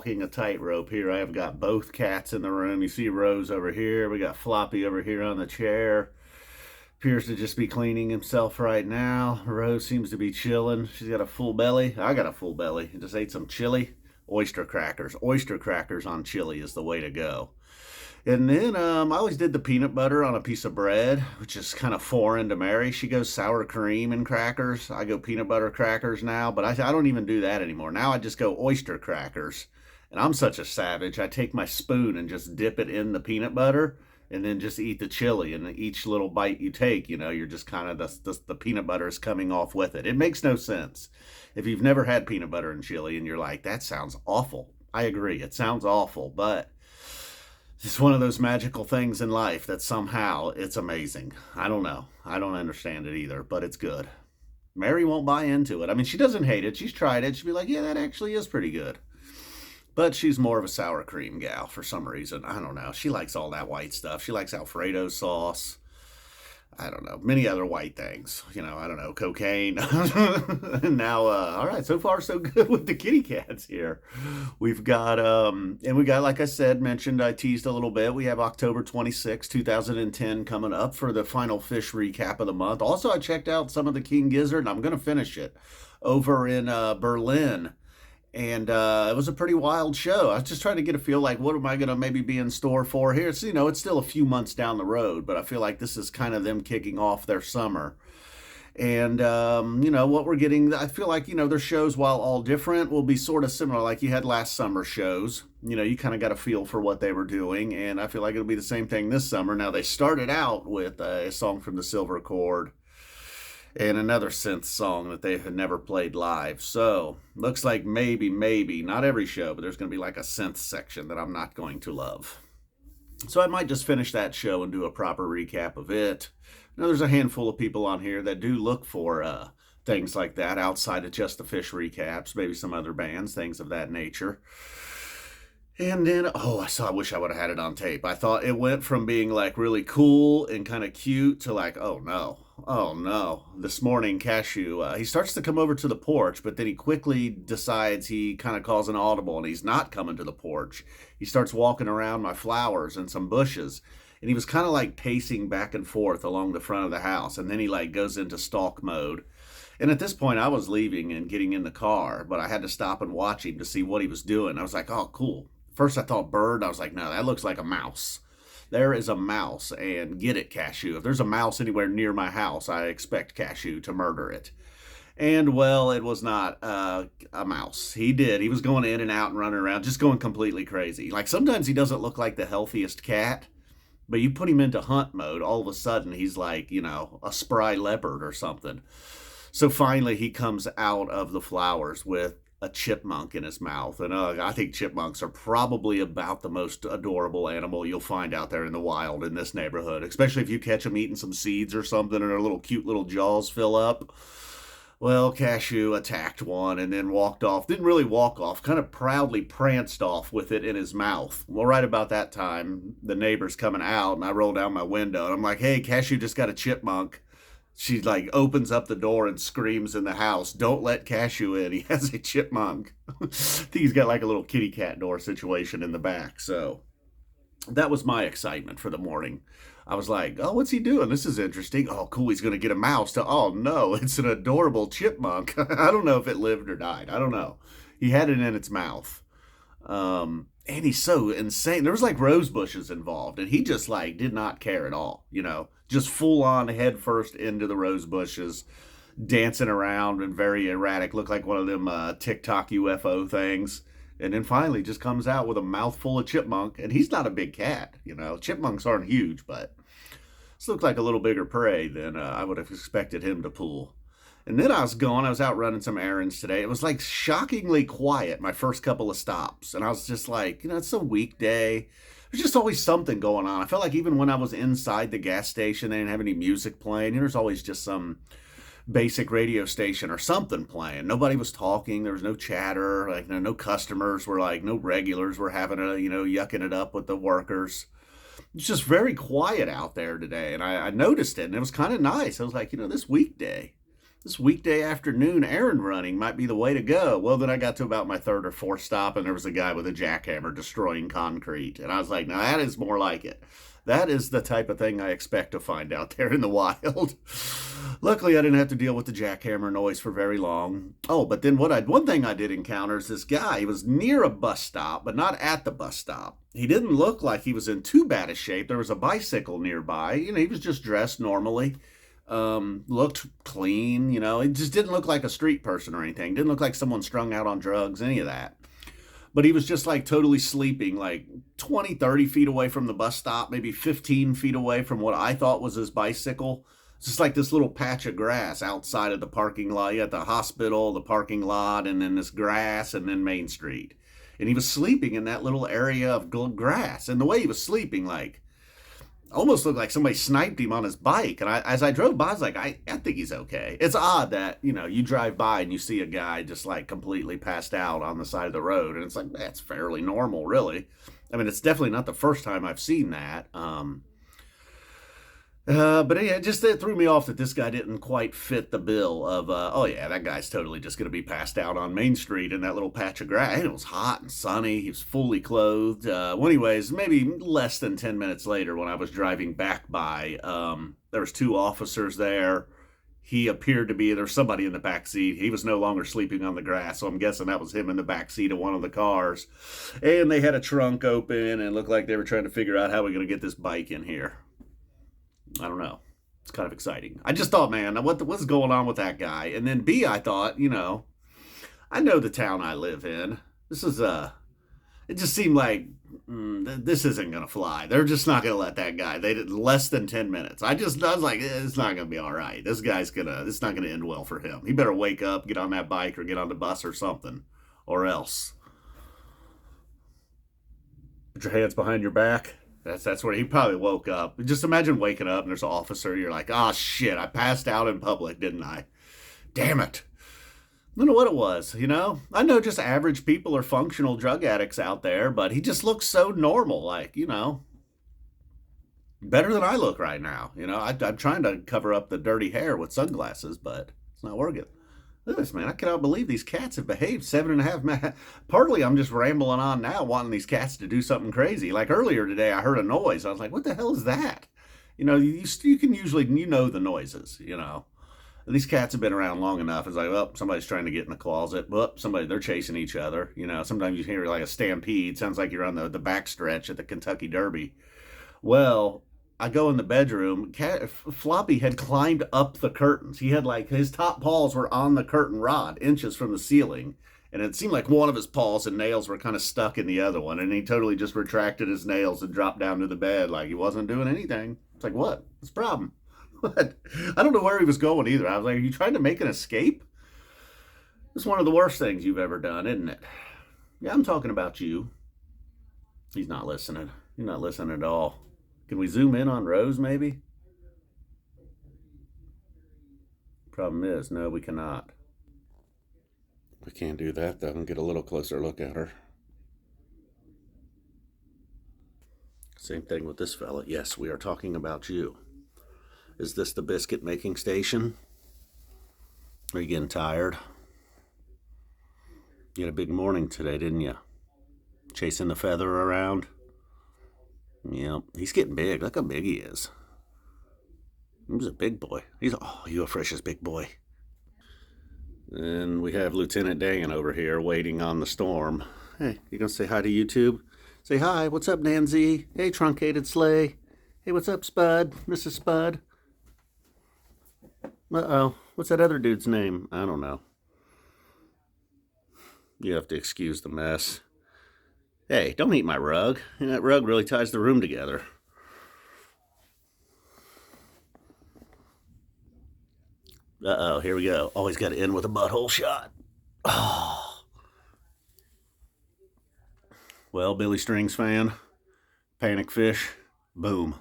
walking a tightrope here. I have got both cats in the room. You see Rose over here. We got Floppy over here on the chair. Appears to just be cleaning himself right now. Rose seems to be chilling. She's got a full belly. I got a full belly. Just ate some chili. Oyster crackers. Oyster crackers on chili is the way to go. And then I always did the peanut butter on a piece of bread, which is kind of foreign to Mary. She goes sour cream and crackers. I go peanut butter crackers now, but I don't even do that anymore. Now I just go oyster crackers. And I'm such a savage. I take my spoon and just dip it in the peanut butter and then just eat the chili. And each little bite you take, you're just kind of, the peanut butter is coming off with it. It makes no sense. If you've never had peanut butter and chili and you're like, that sounds awful. I agree. It sounds awful, but it's one of those magical things in life that somehow it's amazing. I don't know. I don't understand it either, but it's good. Mary won't buy into it. I mean, she doesn't hate it. She's tried it. She'd be like, yeah, that actually is pretty good. But she's more of a sour cream gal for some reason. I don't know. She likes all that white stuff. She likes Alfredo sauce. I don't know, many other white things, I don't know, cocaine. And now, all right, so far so good with the kitty cats here. We've got, like I said, mentioned, I teased a little bit. We have October 26, 2010 coming up for the final fish recap of the month. Also, I checked out some of the King Gizzard, and I'm going to finish it over in Berlin. And it was a pretty wild show. I was just trying to get a feel like, what am I going to maybe be in store for here? It's, it's still a few months down the road, but I feel like this is kind of them kicking off their summer. And, what we're getting, I feel like, their shows, while all different, will be sort of similar. Like you had last summer shows, you kind of got a feel for what they were doing. And I feel like it'll be the same thing this summer. Now, they started out with a song from the Silver Chord and another synth song that they had never played live. So, looks like maybe, not every show, but there's going to be like a synth section that I'm not going to love. So I might just finish that show and do a proper recap of it. Now, there's a handful of people on here that do look for things like that outside of just the fish recaps, maybe some other bands, things of that nature. And then, I wish I would have had it on tape. I thought it went from being like really cool and kind of cute to like, oh no. This morning, Cashew, he starts to come over to the porch, but then he quickly decides he kind of calls an audible and he's not coming to the porch. He starts walking around my flowers and some bushes. And he was kind of like pacing back and forth along the front of the house. And then he like goes into stalk mode. And at this point, I was leaving and getting in the car, but I had to stop and watch him to see what he was doing. I was like, oh, cool. First I thought bird. I was like, no, that looks like a mouse. There is a mouse, and get it, Cashew. If there's a mouse anywhere near my house, I expect Cashew to murder it. And, well, it was not a mouse. He was going in and out and running around, just going completely crazy. Like, sometimes he doesn't look like the healthiest cat, but you put him into hunt mode, all of a sudden he's like, a spry leopard or something. So finally he comes out of the flowers with a chipmunk in his mouth. And I think chipmunks are probably about the most adorable animal you'll find out there in the wild in this neighborhood, especially if you catch them eating some seeds or something and their little cute little jaws fill up. Well, Cashew attacked one and then walked off. Didn't really walk off, kind of proudly pranced off with it in his mouth. Well, right about that time, the neighbor's coming out and I roll down my window and I'm like, hey, Cashew just got a chipmunk. She like opens up the door and screams in the house, don't let Cashew in. He has a chipmunk. I think he's got like a little kitty cat door situation in the back. So that was my excitement for the morning. I was like, oh, what's he doing? This is interesting. Oh, cool. He's going to get a mouse. Oh, no, it's an adorable chipmunk. I don't know if it lived or died. I don't know. He had it in its mouth. And he's so insane. There was like rose bushes involved, and he just like did not care at all, just full on head first into the rose bushes, dancing around and very erratic, looked like one of them TikTok UFO things. And then finally just comes out with a mouthful of chipmunk, and he's not a big cat, Chipmunks aren't huge, but this looked like a little bigger prey than I would have expected him to pull. And then I was out running some errands today. It was like shockingly quiet my first couple of stops. And I was just like, it's a weekday. There's just always something going on. I felt like even when I was inside the gas station, they didn't have any music playing. There's always just some basic radio station or something playing. Nobody was talking. There was no chatter. Like no customers were like, no regulars were having a, yucking it up with the workers. It's just very quiet out there today. And I noticed it and it was kind of nice. I was like, this weekday. this weekday afternoon errand running might be the way to go. Well, then I got to about my third or fourth stop, and there was a guy with a jackhammer destroying concrete. And I was like, now that is more like it. That is the type of thing I expect to find out there in the wild. Luckily, I didn't have to deal with the jackhammer noise for very long. Oh, but then one thing I did encounter is this guy. He was near a bus stop, but not at the bus stop. He didn't look like he was in too bad a shape. There was a bicycle nearby. He was just dressed normally. Looked clean, He just didn't look like a street person or anything. Didn't look like someone strung out on drugs, any of that. But he was just like totally sleeping, like 20, 30 feet away from the bus stop, maybe 15 feet away from what I thought was his bicycle. It's just like this little patch of grass outside of the parking lot. You got the hospital, the parking lot, and then this grass, and then Main Street. And he was sleeping in that little area of grass. And the way he was sleeping, like, almost looked like somebody sniped him on his bike. And as I drove by, I was like, I think he's okay. It's odd that, you drive by and you see a guy just like completely passed out on the side of the road. And it's like, that's fairly normal, really. I mean, it's definitely not the first time I've seen that. But it threw me off that this guy didn't quite fit the bill of, oh yeah, that guy's totally just going to be passed out on Main Street in that little patch of grass. And it was hot and sunny. He was fully clothed. Well, anyways, maybe less than 10 minutes later when I was driving back by, there was 2 officers there. He appeared to be, there was somebody in the back seat. He was no longer sleeping on the grass, so I'm guessing that was him in the back seat of one of the cars. And they had a trunk open and it looked like they were trying to figure out how we're going to get this bike in here. I don't know. It's kind of exciting. I just thought, man, what's going on with that guy? And then B, I thought, I know the town I live in. This is, it just seemed like this isn't going to fly. They're just not going to let that guy. They did less than 10 minutes. I was like, it's not going to be all right. It's not going to end well for him. He better wake up, get on that bike or get on the bus or something, or else. Put your hands behind your back. That's where he probably woke up. Just imagine waking up and there's an officer. You're like, oh shit, I passed out in public, didn't I? Damn it. I don't know what it was, I know just average people are functional drug addicts out there, but he just looks so normal, like, better than I look right now. I'm trying to cover up the dirty hair with sunglasses, but it's not working. Look at this, man. I cannot believe these cats have behaved 7.5 minutes. Partly I'm just rambling on now, wanting these cats to do something crazy. Like earlier today, I heard a noise. I was like, what the hell is that? You can usually, the noises, These cats have been around long enough. It's like, well, somebody's trying to get in the closet. Well, they're chasing each other. Sometimes you hear like a stampede. Sounds like you're on the backstretch at the Kentucky Derby. Well, I go in the bedroom. Floppy had climbed up the curtains. He had his top paws were on the curtain rod, inches from the ceiling. And it seemed like one of his paws and nails were kind of stuck in the other one. And he totally just retracted his nails and dropped down to the bed like he wasn't doing anything. It's like, what? What's the problem? What? I don't know where he was going either. I was like, are you trying to make an escape? It's one of the worst things you've ever done, isn't it? Yeah, I'm talking about you. He's not listening. You're not listening at all. Can we zoom in on Rose, maybe? Problem is, no, we cannot. We can't do that, though, and get a little closer look at her. Same thing with this fella. Yes, we are talking about you. Is this the biscuit making station? Are you getting tired? You had a big morning today, didn't you? Chasing the feather around? Yep, he's getting big. Look how big he is. He's a big boy. You a precious big boy. And we have Lieutenant Dan over here waiting on the storm. Hey, you gonna say hi to YouTube? Say hi, what's up, Nancy? Hey, truncated sleigh. Hey, what's up, Spud? Mrs. Spud? Uh-oh, what's that other dude's name? I don't know. You have to excuse the mess. Hey, don't eat my rug. That rug really ties the room together. Uh-oh, here we go. Always got to end with a butthole shot. Oh. Well, Billy Strings fan, Panic Fish, boom.